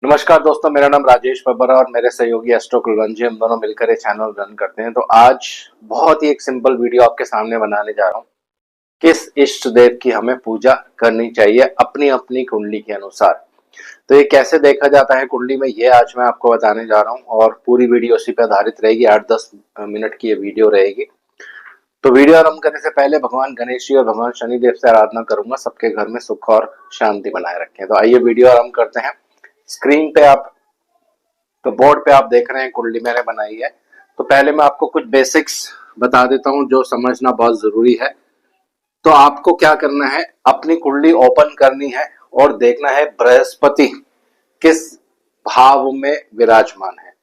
नमस्कार दोस्तों, मेरा नाम राजेश बब्बर और मेरे सहयोगी एस्ट्रो कुलवंत जी, हम दोनों मिलकर ये चैनल रन करते हैं। तो आज बहुत ही एक सिंपल वीडियो आपके सामने बनाने जा रहा हूँ। किस इष्ट देव की हमें पूजा करनी चाहिए अपनी अपनी कुंडली के अनुसार। तो ये कैसे देखा जाता है कुंडली में, ये आज मैं आपको बताने जा रहा हूँ और पूरी वीडियो उसी पे आधारित रहेगी। 8-10 मिनट की ये वीडियो रहेगी। तो वीडियो आरंभ करने से पहले भगवान गणेश जी और भगवान शनिदेव से आराधना करूंगा, सबके घर में सुख और शांति बनाए रखें। तो आइए वीडियो आरंभ करते हैं। स्क्रीन पे आप तो बोर्ड पे आप देख रहे हैं कुंडली मैंने बनाई है। तो पहले मैं आपको कुछ बेसिक्स बता देता हूं जो समझना बहुत जरूरी है। तो आपको क्या करना है, अपनी कुंडली ओपन करनी है और देखना है बृहस्पति किस भाव में विराजमान है।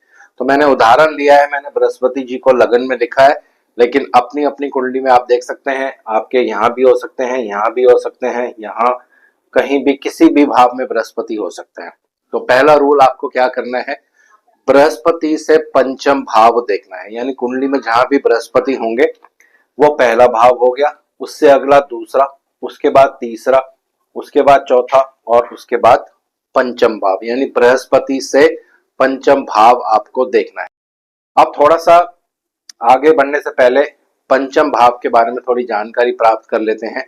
तो मैंने उदाहरण लिया है, मैंने बृहस्पति जी को लगन में लिखा है, लेकिन अपनी अपनी कुंडली में आप देख सकते हैं, आपके यहाँ भी हो सकते हैं, यहाँ भी हो सकते हैं, यहाँ कहीं भी किसी भी भाव में बृहस्पति हो सकते हैं। तो पहला रूल आपको क्या करना है, बृहस्पति से पंचम भाव देखना है। यानी कुंडली में जहां भी बृहस्पति होंगे वो पहला भाव हो गया, उससे अगला दूसरा, उसके बाद तीसरा, उसके बाद चौथा और उसके बाद पंचम भाव। यानी बृहस्पति से पंचम भाव आपको देखना है। अब थोड़ा सा आगे बढ़ने से पहले पंचम भाव के बारे में थोड़ी जानकारी प्राप्त कर लेते हैं।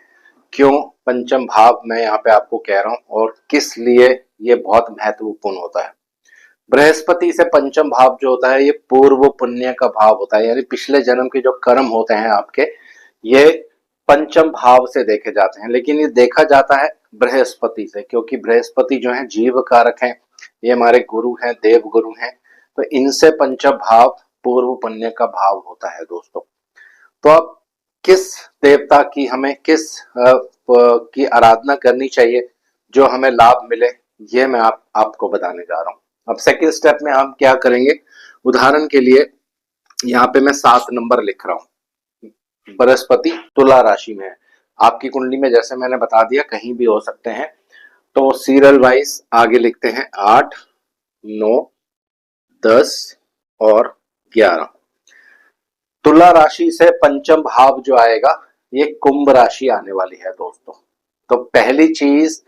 क्यों पंचम भाव मैं यहाँ पे आपको कह रहा हूं और किस लिए ये बहुत महत्वपूर्ण होता है। बृहस्पति से पंचम भाव जो होता है ये पूर्व पुण्य का भाव होता है। यानी पिछले जन्म के जो कर्म होते हैं आपके, ये पंचम भाव से देखे जाते हैं। लेकिन ये देखा जाता है बृहस्पति से, क्योंकि बृहस्पति जो है जीव कारक हैं, ये हमारे गुरु हैं, देव गुरु हैं। तो इनसे पंचम भाव पूर्व पुण्य का भाव होता है दोस्तों। तो अब किस देवता की हमें की आराधना करनी चाहिए जो हमें लाभ मिले, ये मैं आपको बताने जा रहा हूँ। अब सेकंड स्टेप में हम क्या करेंगे, उदाहरण के लिए यहाँ पे मैं 7 नंबर लिख रहा हूँ। बृहस्पति तुला राशि में है आपकी कुंडली में, जैसे मैंने बता दिया कहीं भी हो सकते हैं। तो सीरियल वाइज आगे लिखते हैं 8, 9, 10 और 11। तुला राशि से पंचम भाव जो आएगा ये कुंभ राशि आने वाली है दोस्तों। तो पहली चीज,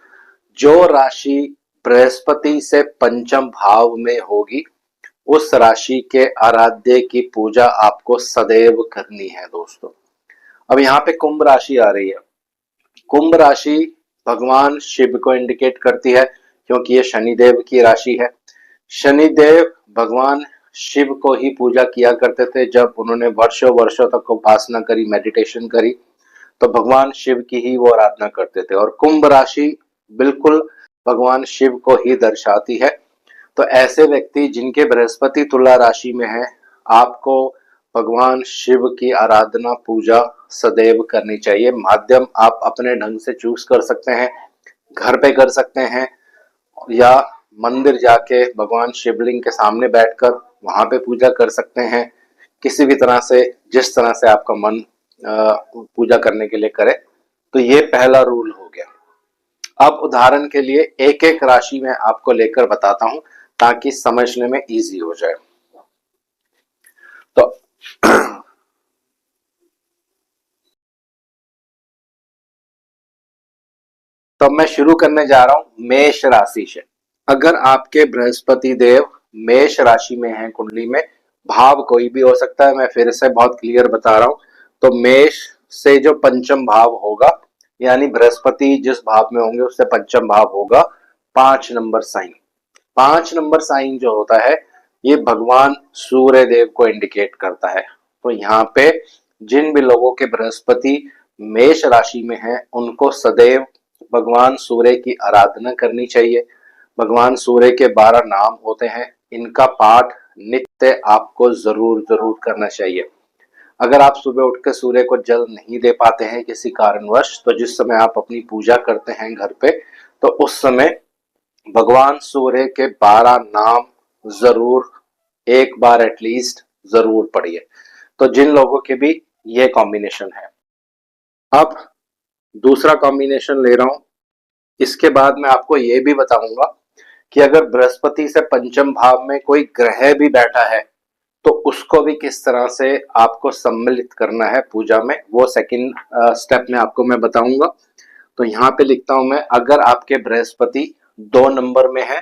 जो राशि बृहस्पति से पंचम भाव में होगी उस राशि के आराध्य की पूजा आपको सदैव करनी है दोस्तों। अब यहाँ पे कुंभ राशि आ रही है। कुंभ राशि भगवान शिव को इंडिकेट करती है, क्योंकि ये शनिदेव की राशि है। शनिदेव भगवान शिव को ही पूजा किया करते थे। जब उन्होंने वर्षों वर्षों तक उपासना करी, मेडिटेशन करी, तो भगवान शिव की ही वो आराधना करते थे। और कुंभ राशि बिल्कुल भगवान शिव को ही दर्शाती है। तो ऐसे व्यक्ति जिनके बृहस्पति तुला राशि में है, आपको भगवान शिव की आराधना पूजा सदैव करनी चाहिए। माध्यम आप अपने ढंग से चूज कर सकते हैं, घर पे कर सकते हैं या मंदिर जाके भगवान शिवलिंग के सामने बैठकर वहां पे पूजा कर सकते हैं। किसी भी तरह से, जिस तरह से आपका मन पूजा करने के लिए करे। तो ये पहला रूल हो गया। अब उदाहरण के लिए एक एक राशि में आपको लेकर बताता हूं ताकि समझने में इजी हो जाए। तो तो मैं शुरू करने जा रहा हूं मेष राशि से। अगर आपके बृहस्पति देव मेष राशि में हैं कुंडली में, भाव कोई भी हो सकता है, मैं फिर से बहुत क्लियर बता रहा हूं। तो मेष से जो पंचम भाव होगा, यानी बृहस्पति जिस भाव में होंगे उससे पंचम भाव होगा 5 नंबर साइन। 5 नंबर साइन जो होता है ये भगवान सूर्य देव को इंडिकेट करता है। तो यहाँ पे जिन भी लोगों के बृहस्पति मेष राशि में है उनको सदैव भगवान सूर्य की आराधना करनी चाहिए। भगवान सूर्य के 12 नाम होते हैं, इनका पाठ नित्य आपको जरूर जरूर करना चाहिए। अगर आप सुबह उठकर सूर्य को जल नहीं दे पाते हैं किसी कारणवश, तो जिस समय आप अपनी पूजा करते हैं घर पे, तो उस समय भगवान सूर्य के 12 नाम जरूर एक बार एटलीस्ट जरूर पढ़िए। तो जिन लोगों के भी ये कॉम्बिनेशन है। अब दूसरा कॉम्बिनेशन ले रहा हूं। इसके बाद मैं आपको ये भी बताऊंगा कि अगर बृहस्पति से पंचम भाव में कोई ग्रह भी बैठा है तो उसको भी किस तरह से आपको सम्मिलित करना है पूजा में, वो सेकंड स्टेप में आपको मैं बताऊंगा। तो यहाँ पे लिखता हूं मैं, अगर आपके बृहस्पति 2 नंबर में है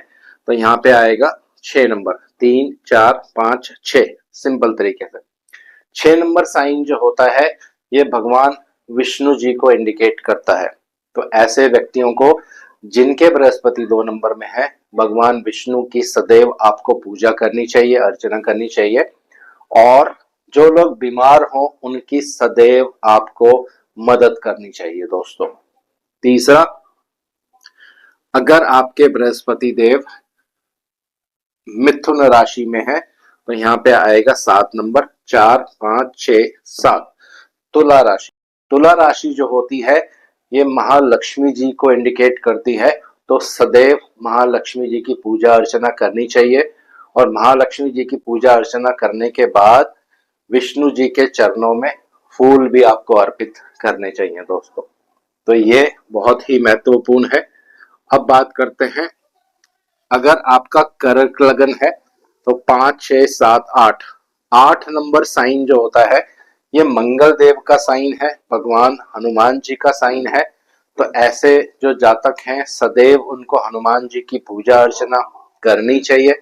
तो यहाँ पे आएगा 6 नंबर, 3 4 5 6, सिंपल तरीके से। 6 नंबर साइन जो होता है ये भगवान विष्णु जी को इंडिकेट करता है। तो ऐसे व्यक्तियों को जिनके बृहस्पति 2 नंबर में है, भगवान विष्णु की सदैव आपको पूजा करनी चाहिए, अर्चना करनी चाहिए। और जो लोग बीमार हो उनकी सदैव आपको मदद करनी चाहिए दोस्तों। तीसरा, अगर आपके बृहस्पति देव मिथुन राशि में है तो यहाँ पे आएगा 7 नंबर, 4 5 6 7। तुला राशि, तुला राशि जो होती है ये महालक्ष्मी जी को इंडिकेट करती है। तो सदैव महालक्ष्मी जी की पूजा अर्चना करनी चाहिए। और महालक्ष्मी जी की पूजा अर्चना करने के बाद विष्णु जी के चरणों में फूल भी आपको अर्पित करने चाहिए दोस्तों। तो ये बहुत ही महत्वपूर्ण है। अब बात करते हैं, अगर आपका कर्क लगन है तो 5 6 7 8, 8 नंबर साइन जो होता है ये मंगल देव का साइन है, भगवान हनुमान जी का साइन है। तो ऐसे जो जातक हैं सदैव उनको हनुमान जी की पूजा अर्चना करनी चाहिए।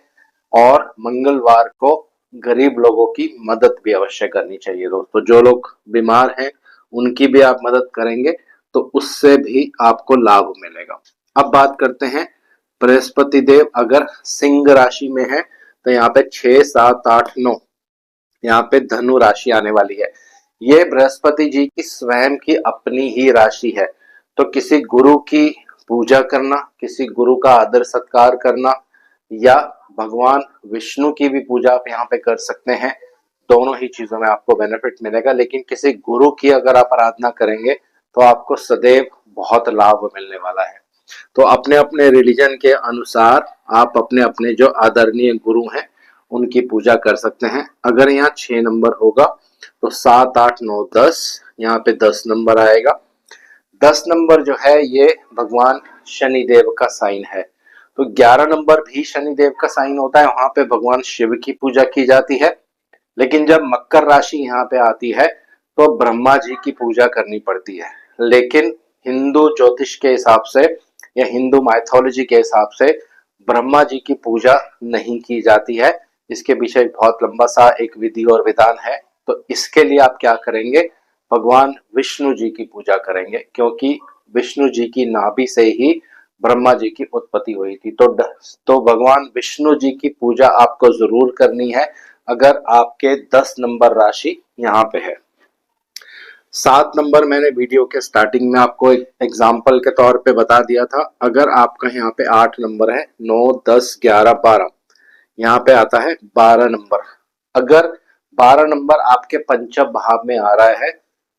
और मंगलवार को गरीब लोगों की मदद भी अवश्य करनी चाहिए दोस्तों। जो लोग बीमार हैं उनकी भी आप मदद करेंगे तो उससे भी आपको लाभ मिलेगा। अब बात करते हैं, बृहस्पति देव अगर सिंह राशि में है तो यहाँ पे 6 7 8 9, यहाँ पे धनु राशि आने वाली है। ये बृहस्पति जी की स्वयं की अपनी ही राशि है। तो किसी गुरु की पूजा करना, किसी गुरु का आदर सत्कार करना या भगवान विष्णु की भी पूजा आप यहाँ पे कर सकते हैं। दोनों ही चीजों में आपको बेनिफिट मिलेगा। लेकिन किसी गुरु की अगर आप आराधना करेंगे तो आपको सदैव बहुत लाभ मिलने वाला है। तो अपने अपने रिलीजन के अनुसार आप अपने अपने जो आदरणीय गुरु हैं उनकी पूजा कर सकते हैं। अगर यहाँ 6 नंबर होगा तो 7 8 9 10, यहाँ पे 10 नंबर आएगा। 10 नंबर जो है ये भगवान शनिदेव का साइन है। तो 11 नंबर भी शनिदेव का साइन होता है, वहां पे भगवान शिव की पूजा की जाती है। लेकिन जब मकर राशि यहाँ पे आती है तो ब्रह्मा जी की पूजा करनी पड़ती है। लेकिन हिंदू ज्योतिष के हिसाब से या हिंदू माइथोलॉजी के हिसाब से ब्रह्मा जी की पूजा नहीं की जाती है। इसके पीछे बहुत लंबा सा एक विधि और विधान है। तो इसके लिए आप क्या करेंगे, भगवान विष्णु जी की पूजा करेंगे, क्योंकि विष्णु जी की नाभि से ही ब्रह्मा जी की उत्पत्ति हुई थी। तो भगवान विष्णु जी की पूजा आपको जरूर करनी है अगर आपके 10 नंबर राशि यहाँ पे है। 7 नंबर मैंने वीडियो के स्टार्टिंग में आपको एक एग्जाम्पल के तौर पे बता दिया था। अगर आपका यहाँ पे 8 नंबर है, 9 10 11 12, यहाँ पे आता है 12 नंबर। अगर 12 नंबर आपके पंचम भाव में आ रहा है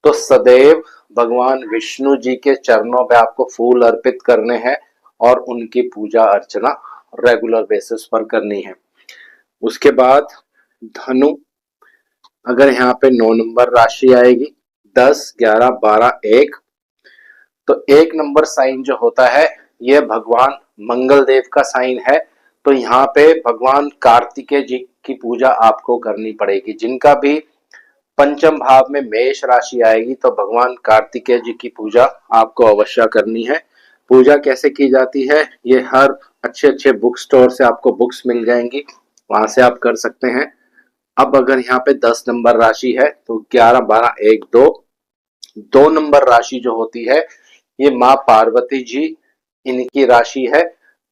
तो सदैव भगवान विष्णु जी के चरणों पे आपको फूल अर्पित करने हैं और उनकी पूजा अर्चना रेगुलर बेसिस पर करनी है। उसके बाद धनु, अगर यहाँ पे 9 नंबर राशि आएगी, 10 11 12 1, तो 1 नंबर साइन जो होता है ये भगवान मंगल देव का साइन है। तो यहाँ पे भगवान कार्तिकेय जी की पूजा आपको करनी पड़ेगी। जिनका भी पंचम भाव में मेष राशि आएगी तो भगवान कार्तिकेय जी की पूजा आपको अवश्य करनी है। पूजा कैसे की जाती है ये हर अच्छे अच्छे बुक स्टोर से आपको बुक्स मिल जाएंगी, वहां से आप कर सकते हैं। अब अगर यहाँ पे 10 नंबर राशि है तो 11 12 1 2, 2 नंबर राशि जो होती है ये माँ पार्वती जी इनकी राशि है।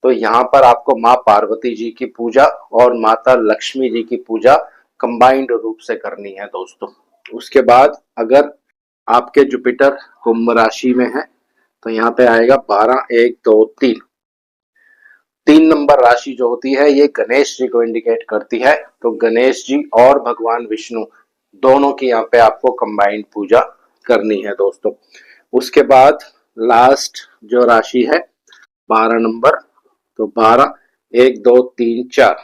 तो यहाँ पर आपको माँ पार्वती जी की पूजा और माता लक्ष्मी जी की पूजा कंबाइंड रूप से करनी है दोस्तों। उसके बाद अगर आपके जुपिटर कुंभ राशि में है तो यहाँ पे आएगा 12 1 2 3। 3 नंबर राशि जो होती है ये गणेश जी को इंडिकेट करती है। तो गणेश जी और भगवान विष्णु दोनों की यहाँ पे आपको कंबाइंड पूजा करनी है दोस्तों। उसके बाद लास्ट जो राशि है 12 नंबर, तो 12 1 2 3 4,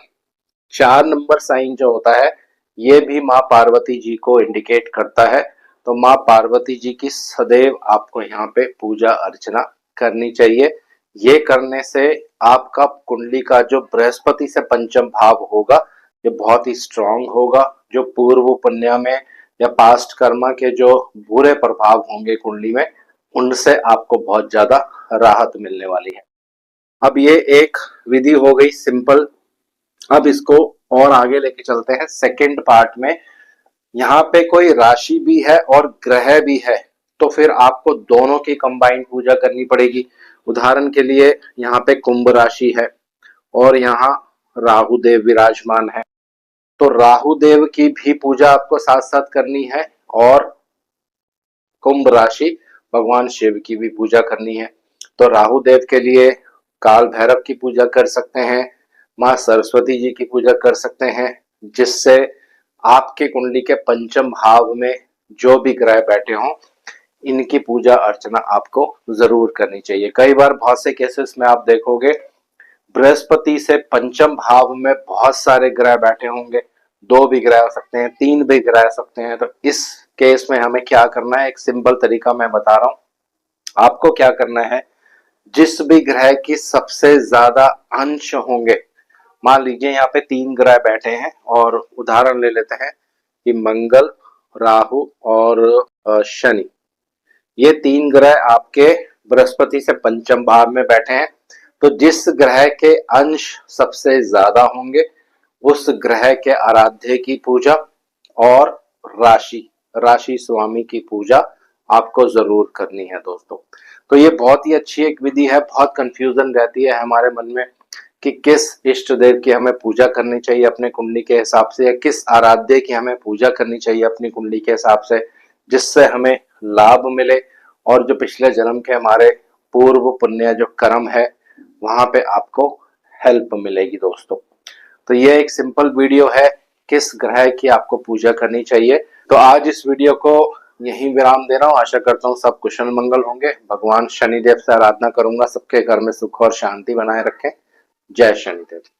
4 नंबर साइन जो होता है ये भी माँ पार्वती जी को इंडिकेट करता है। तो माँ पार्वती जी की सदैव आपको यहाँ पे पूजा अर्चना करनी चाहिए। ये करने से आपका कुंडली का जो बृहस्पति से पंचम भाव होगा ये बहुत ही स्ट्रांग होगा। जो पूर्व पुण्य में या पास्ट कर्मा के जो बुरे प्रभाव होंगे कुंडली में उनसे आपको बहुत ज्यादा राहत मिलने वाली है। अब ये एक विधि हो गई सिंपल। अब इसको और आगे लेके चलते हैं सेकंड पार्ट में। यहाँ पे कोई राशि भी है और ग्रह भी है, तो फिर आपको दोनों की कंबाइंड पूजा करनी पड़ेगी। उदाहरण के लिए यहाँ पे कुंभ राशि है और यहाँ राहु देव विराजमान है, तो राहु देव की भी पूजा आपको साथ साथ करनी है और कुंभ राशि भगवान शिव की भी पूजा करनी है। तो राहु देव के लिए काल भैरव की पूजा कर सकते हैं, माँ सरस्वती जी की पूजा कर सकते हैं, जिससे आपके कुंडली के पंचम भाव में जो भी ग्रह बैठे हों इनकी पूजा अर्चना आपको जरूर करनी चाहिए। कई बार बहुत से केसेस में आप देखोगे बृहस्पति से पंचम भाव में बहुत सारे ग्रह बैठे होंगे, दो भी ग्रह हो सकते हैं, तीन भी ग्रह हो सकते हैं। तो इस केस में हमें क्या करना है, एक सिंपल तरीका मैं बता रहा हूं। आपको क्या करना है, जिस भी ग्रह की सबसे ज्यादा अंश होंगे, मान लीजिए यहाँ पे तीन ग्रह बैठे हैं और उदाहरण ले लेते हैं कि मंगल, राहु और शनि, ये तीन ग्रह आपके बृहस्पति से पंचम भाव में बैठे हैं। तो जिस ग्रह के अंश सबसे ज्यादा होंगे उस ग्रह के आराध्य की पूजा और राशि राशि स्वामी की पूजा आपको जरूर करनी है दोस्तों। तो ये बहुत ही अच्छी एक विधि है। बहुत कंफ्यूजन रहती है हमारे मन में कि किस इष्ट देव की हमें पूजा करनी चाहिए अपने कुंडली के हिसाब से, या किस आराध्य की हमें पूजा करनी चाहिए अपनी कुंडली के हिसाब से, जिससे हमें लाभ मिले और जो पिछले जन्म के हमारे पूर्व पुण्य जो कर्म है वहां पे आपको हेल्प मिलेगी दोस्तों। तो ये एक सिंपल वीडियो है किस ग्रह की आपको पूजा करनी चाहिए। तो आज इस वीडियो को यहीं विराम दे रहा हूँ। आशा करता हूँ सब कुशल मंगल होंगे। भगवान शनिदेव से आराधना करूंगा सबके घर में सुख और शांति बनाए रखें। जय शनिदेव।